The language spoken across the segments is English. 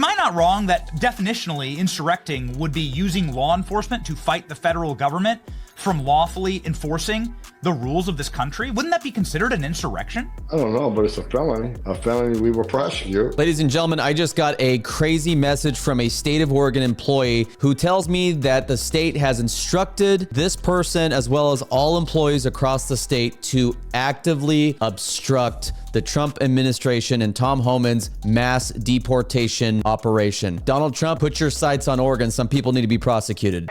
I not wrong that definitionally insurrecting would be using law enforcement to fight the federal government from lawfully enforcing the rules of this country? Wouldn't that be considered an insurrection? I don't know, but it's a felony. A felony we will prosecute. Ladies and gentlemen, I just got a crazy message from a state of Oregon employee who tells me that the state has instructed this person, as well as all employees across the state, to actively obstruct the Trump administration and Tom Homan's mass deportation operation. Donald Trump, put your sights on Oregon. Some people need to be prosecuted.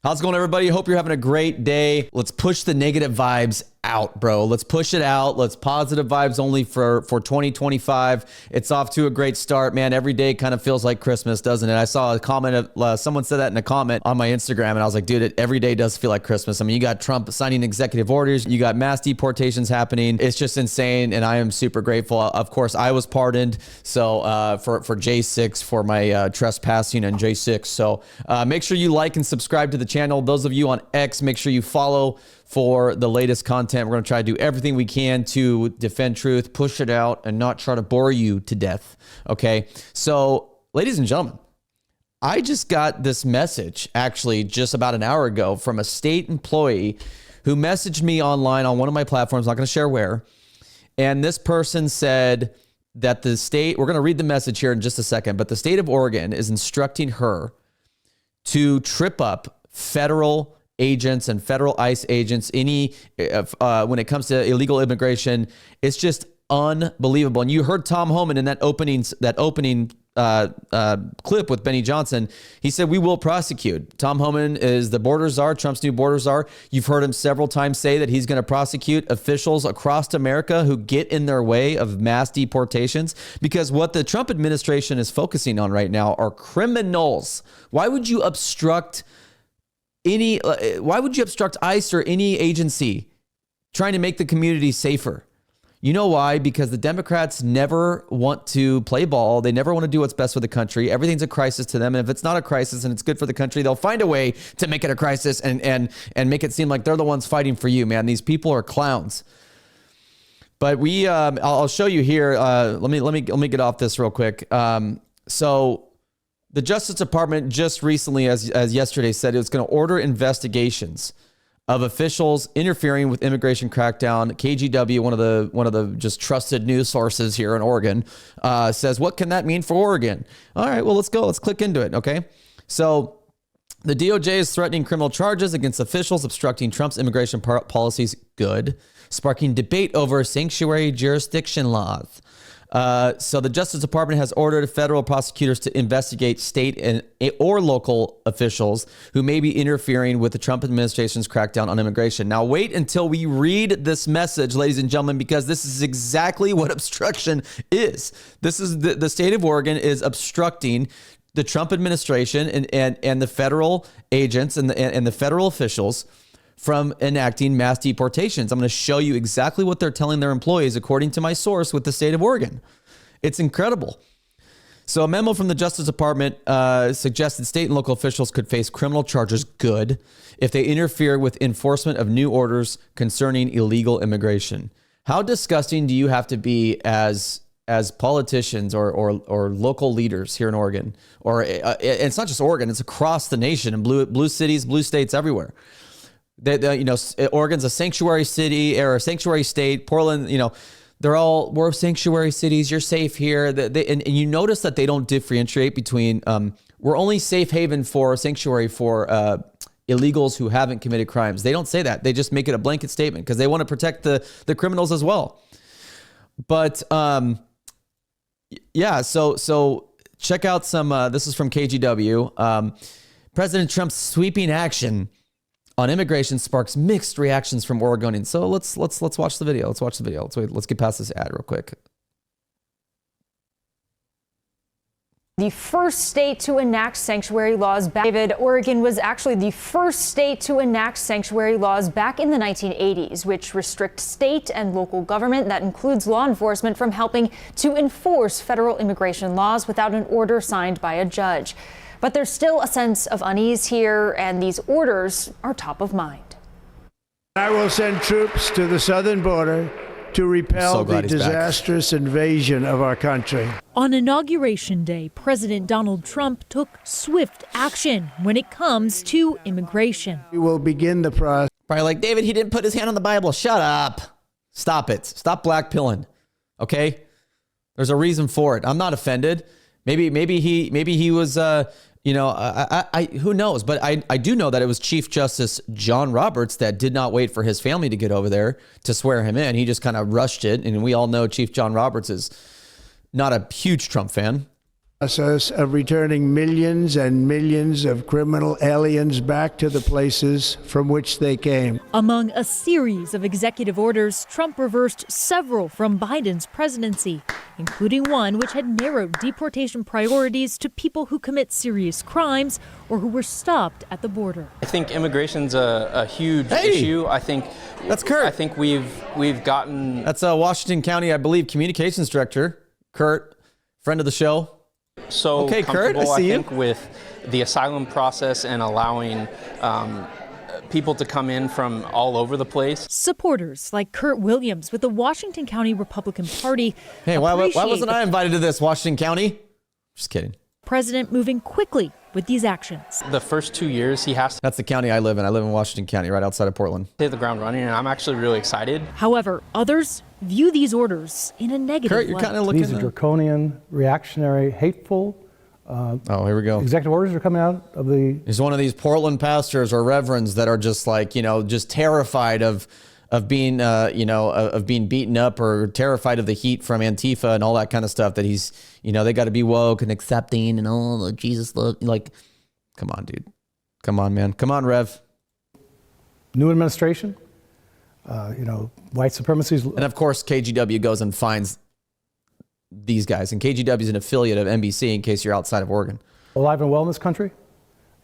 How's it going, everybody? Hope you're having a great day. Let's push the negative vibes out, bro. Let's push it out. Let's positive vibes only for 2025. It's off to a great start, man. Every day kind of feels like Christmas, doesn't it? I saw a comment of someone said that in a comment on my Instagram, and I was like, dude, every day does feel like Christmas. I mean, you got Trump signing executive orders, you got mass deportations happening. It's just insane, and I am super grateful. Of course, I was pardoned, so for J6 for my trespassing and J6. So make sure you like and subscribe to the channel. Those of you on X, make sure you follow for the latest content. We're going to try to do everything we can to defend truth, push it out, and not try to bore you to death. Okay. So, ladies and gentlemen, I just got this message actually just about an hour ago from a state employee who messaged me online on one of my platforms. I'm not going to share where. And this person said that the state, we're going to read the message here in just a second, but the state of Oregon is instructing her to trip up federal agents and federal ICE agents, when it comes to illegal immigration. It's just unbelievable. And you heard Tom Homan in that opening clip with Benny Johnson. He said, we will prosecute. Tom Homan is the border czar, Trump's new border czar. You've heard him several times say that he's going to prosecute officials across America who get in their way of mass deportations, because what the Trump administration is focusing on right now are criminals. Why would you obstruct ICE or any agency trying to make the community safer? You know why? Because the Democrats never want to play ball. They never want to do what's best for the country. Everything's a crisis to them. And if it's not a crisis and it's good for the country, they'll find a way to make it a crisis and make it seem like they're the ones fighting for you, man. These people are clowns. But I'll show you here. Let me get off this real quick. So the Justice Department just recently, as yesterday, said it was going to order investigations of officials interfering with immigration crackdown. KGW, one of the just trusted news sources here in Oregon, says, what can that mean for Oregon? All right, well, let's go. Let's click into it, okay? So the DOJ is threatening criminal charges against officials obstructing Trump's immigration policies. Good. Sparking debate over sanctuary jurisdiction laws. So the Justice Department has ordered federal prosecutors to investigate state or local officials who may be interfering with the Trump administration's crackdown on immigration. Now, wait until we read this message, ladies and gentlemen, because this is exactly what obstruction is. This is the state of Oregon is obstructing the Trump administration and the federal agents and the federal officials from enacting mass deportations. I'm going to show you exactly what they're telling their employees, according to my source with the state of Oregon. It's incredible. So a memo from the Justice Department suggested state and local officials could face criminal charges, good, if they interfere with enforcement of new orders concerning illegal immigration. How disgusting do you have to be as politicians or local leaders here in Oregon? Or it's not just Oregon, it's across the nation in blue cities, blue states everywhere. Oregon's a sanctuary city or a sanctuary state. Portland, we're sanctuary cities. You're safe here. And you notice that they don't differentiate between, we're only safe haven for sanctuary for illegals who haven't committed crimes. They don't say that. They just make it a blanket statement because they want to protect the criminals as well. But yeah, so check out some, this is from KGW. President Trump's sweeping action on immigration sparks mixed reactions from Oregonians. So let's watch the video. Let's get past this ad real quick. The first state to enact sanctuary laws David, Oregon was actually the first state to enact sanctuary laws back in the 1980s, which restrict state and local government, that includes law enforcement, from helping to enforce federal immigration laws without an order signed by a judge. But there's still a sense of unease here, and these orders are top of mind. I will send troops to the southern border to repel the he's back. disastrous invasion of our country. On Inauguration Day, President Donald Trump took swift action when it comes to immigration. We will begin the process. Probably like, David, he didn't put his hand on the Bible. Shut up. Stop it. Stop blackpilling. Okay? There's a reason for it. I'm not offended. Maybe he was, who knows? But I do know that it was Chief Justice John Roberts that did not wait for his family to get over there to swear him in. He just kind of rushed it. And we all know Chief John Roberts is not a huge Trump fan. Process of returning millions and millions of criminal aliens back to the places from which they came. Among a series of executive orders, Trump reversed several from Biden's presidency, including one which had narrowed deportation priorities to people who commit serious crimes or who were stopped at the border. I think immigration's a huge issue. I think that's Kurt. I think we've gotten. That's Washington County, I believe, communications director Kurt, friend of the show. So okay, Kurt, comfortable, I see think, with the asylum process and allowing people to come in from all over the place. Supporters like Kurt Williams with the Washington County Republican Party. Hey, why wasn't I invited to this, Washington County? Just kidding. President moving quickly with these actions. The first 2 years, he has to That's the county I live in. I live in Washington County, right outside of Portland. hit the ground running, and I'm actually really excited. However, others view these orders in a negative Kurt, you're light. kind of looking. These are draconian, reactionary, hateful. Oh, here we go. Executive orders are coming out of the. He's one of these Portland pastors or reverends that are just like, just terrified of being, of being beaten up or terrified of the heat from Antifa and all that kind of stuff that he's, they got to be woke and accepting and all the Jesus look. Like, come on, dude. Come on, man. Come on, Rev. New administration, white supremacy. And of course, KGW goes and finds these guys. And KGW is an affiliate of NBC in case you're outside of Oregon. Alive and well in this country.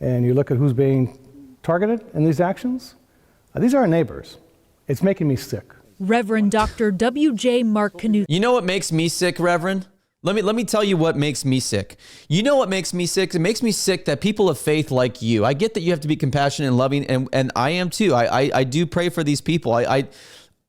And you look at who's being targeted in these actions. These are our neighbors. It's making me sick. Reverend Dr. W.J. Mark Knut. You know what makes me sick, Reverend? Let me tell you what makes me sick. You know what makes me sick? It makes me sick that people of faith like you, I get that you have to be compassionate and loving, and I am too. I do pray for these people.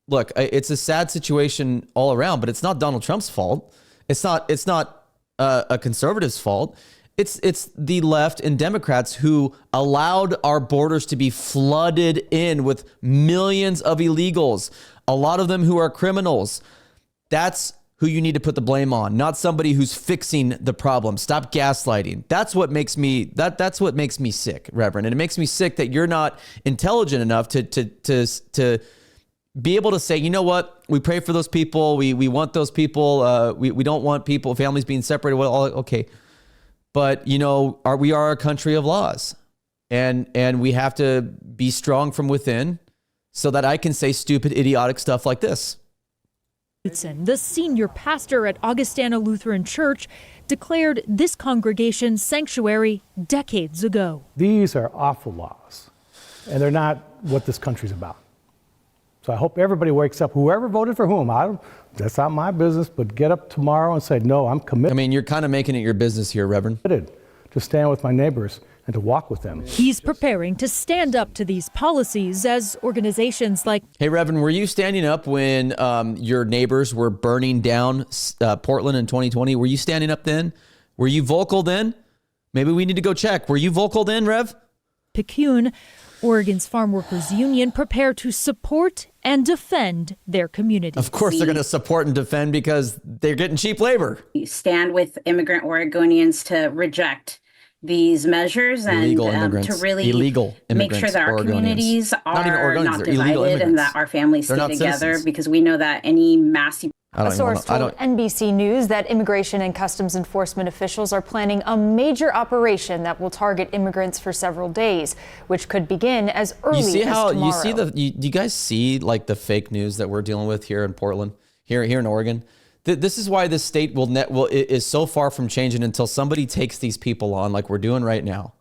Look, it's a sad situation all around, but it's not Donald Trump's fault. It's not a conservative's fault. It's the left and Democrats who allowed our borders to be flooded in with millions of illegals, a lot of them who are criminals. That's who you need to put the blame on, not somebody who's fixing the problem. Stop gaslighting. That's what makes me sick, Reverend. And it makes me sick that you're not intelligent enough to be able to say, you know what? We pray for those people. We want those people. We don't want families being separated. Well, okay. But we are a country of laws, and we have to be strong from within so that I can say stupid, idiotic stuff like this. The senior pastor at Augustana Lutheran Church declared this congregation sanctuary decades ago. These are awful laws, and they're not what this country's about. So I hope everybody wakes up, whoever voted for whom, that's not my business, but get up tomorrow and say, no, I'm committed. I mean, you're kind of making it your business here, Reverend. To stand with my neighbors and to walk with them. He's preparing to stand up to these policies as organizations like... Hey, Reverend, were you standing up when your neighbors were burning down Portland in 2020? Were you standing up then? Were you vocal then? Maybe we need to go check. Were you vocal then, Rev? Picayune, Oregon's Farm Workers Union, prepare to support and defend their community. Of course they're going to support and defend because they're getting cheap labor. Stand with immigrant Oregonians to reject these measures and to really make sure that our communities are not divided and that our families stay together, because we know that any mass... A source told NBC News that immigration and customs enforcement officials are planning a major operation that will target immigrants for several days, which could begin as early as tomorrow. Do you guys see like the fake news that we're dealing with here in Portland, here in Oregon? This is why this state is so far from changing until somebody takes these people on like we're doing right now.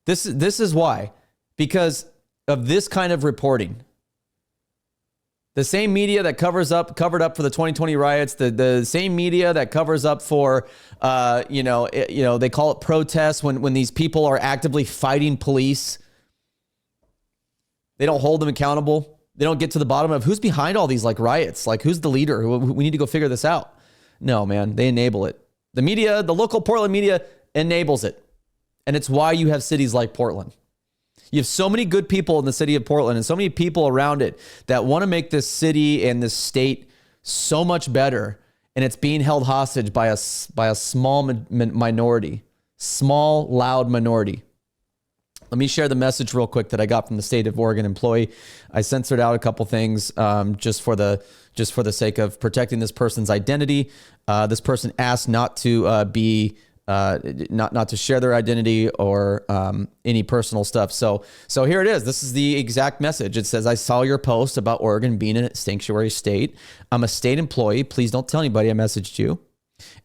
This is why, because of this kind of reporting. The same media that covered up for the 2020 riots, the same media that covers up for, they call it protests when these people are actively fighting police. They don't hold them accountable. They don't get to the bottom of who's behind all these like riots. Like, who's the leader? We need to go figure this out. No, man, they enable it. The media, the local Portland media enables it. And it's why you have cities like Portland. You have so many good people in the city of Portland and so many people around it that want to make this city and this state so much better. And it's being held hostage by a small minority, small, loud minority. Let me share the message real quick that I got from the state of Oregon employee. I censored out a couple things just for the sake of protecting this person's identity. This person asked not to not to share their identity or any personal stuff. So here it is. This is the exact message. It says, I saw your post about Oregon being a sanctuary state. I'm a state employee. Please don't tell anybody I messaged you.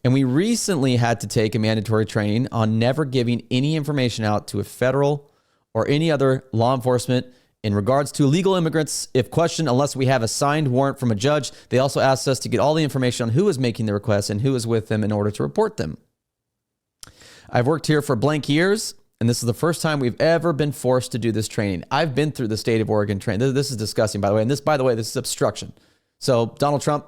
And we recently had to take a mandatory training on never giving any information out to a federal or any other law enforcement in regards to illegal immigrants. If questioned, unless we have a signed warrant from a judge. They also asked us to get all the information on who is making the requests and who is with them in order to report them. I've worked here for blank years, and this is the first time we've ever been forced to do this training. I've been through the state of Oregon training. This is disgusting, by the way. And this is obstruction. So Donald Trump,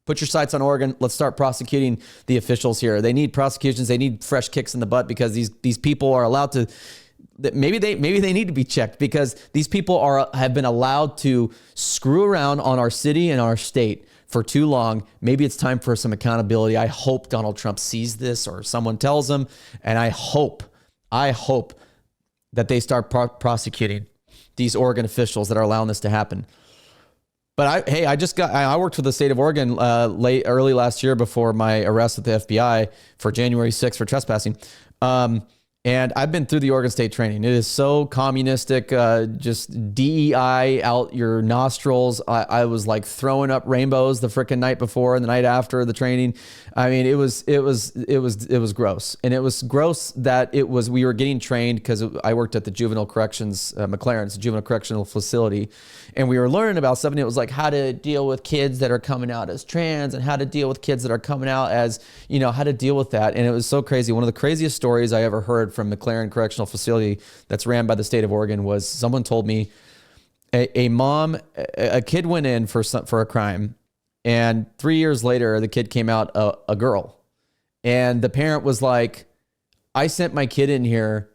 put your sights on Oregon. Let's start prosecuting the officials here. They need prosecutions. They need fresh kicks in the butt because these people are allowed to. Maybe they need to be checked because these people have been allowed to screw around on our city and our state for too long. Maybe it's time for some accountability. I hope Donald Trump sees this or someone tells him, and I hope that they start prosecuting these Oregon officials that are allowing this to happen. But I worked for the state of Oregon early last year before my arrest at the FBI for January 6th for trespassing. And I've been through the Oregon State training. It is so communistic, just DEI out your nostrils. I was like throwing up rainbows the frickin' night before and the night after the training. I mean, it was gross. And it was gross that we were getting trained because I worked at the juvenile corrections, McLaren's juvenile correctional facility. And we were learning about stuff, and it was like how to deal with kids that are coming out as trans and how to deal with kids that are coming out as, how to deal with that. And it was so crazy. One of the craziest stories I ever heard from McLaren Correctional Facility that's ran by the state of Oregon was someone told me a kid went in for a crime, and 3 years later, the kid came out a girl. And the parent was like, I sent my kid in here.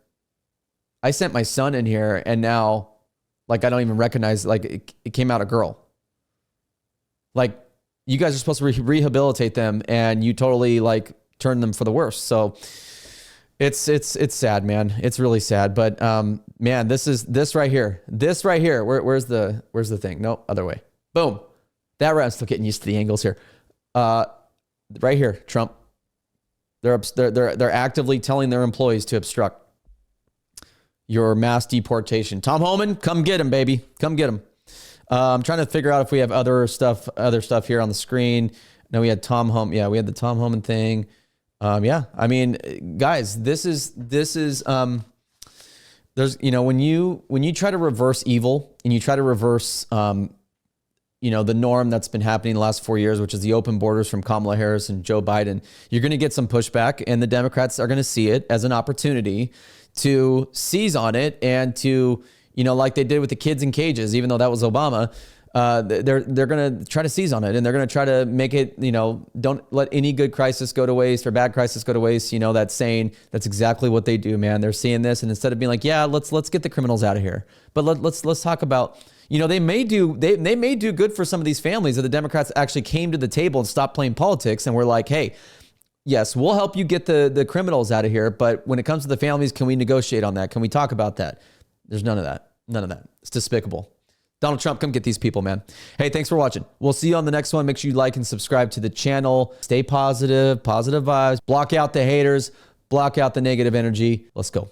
I sent my son in here, and now I don't even recognize, it came out a girl. Like, you guys are supposed to rehabilitate them, and you totally turn them for the worse. So it's sad, man. It's really sad. But man, this right here. Where's the thing? No, other way. Boom. That I'm still getting used to the angles here. Right here, Trump. They're actively telling their employees to obstruct your mass deportation. Tom Homan, come get him, baby. Come get him. I'm trying to figure out if we have other stuff here on the screen. No, we had Tom Homan. Yeah, we had the Tom Homan thing. Yeah, I mean, guys, this is there's, when you try to reverse evil and you try to reverse, the norm that's been happening the last 4 years, which is the open borders from Kamala Harris and Joe Biden, you're going to get some pushback, and the Democrats are going to see it as an opportunity to seize on it and to, like they did with the kids in cages, even though that was Obama, they're going to try to seize on it, and they're going to try to make it, don't let any good crisis go to waste or bad crisis go to waste. That saying, that's exactly what they do, man. They're seeing this, and instead of being like, yeah, let's get the criminals out of here, but let's talk about, they may do good for some of these families if the Democrats actually came to the table and stopped playing politics and were like, hey, yes, we'll help you get the criminals out of here, but when it comes to the families, can we negotiate on that? Can we talk about that? There's none of that. None of that. It's despicable. Donald Trump, come get these people, man. Hey, thanks for watching. We'll see you on the next one. Make sure you like and subscribe to the channel. Stay positive, positive vibes. Block out the haters. Block out the negative energy. Let's go.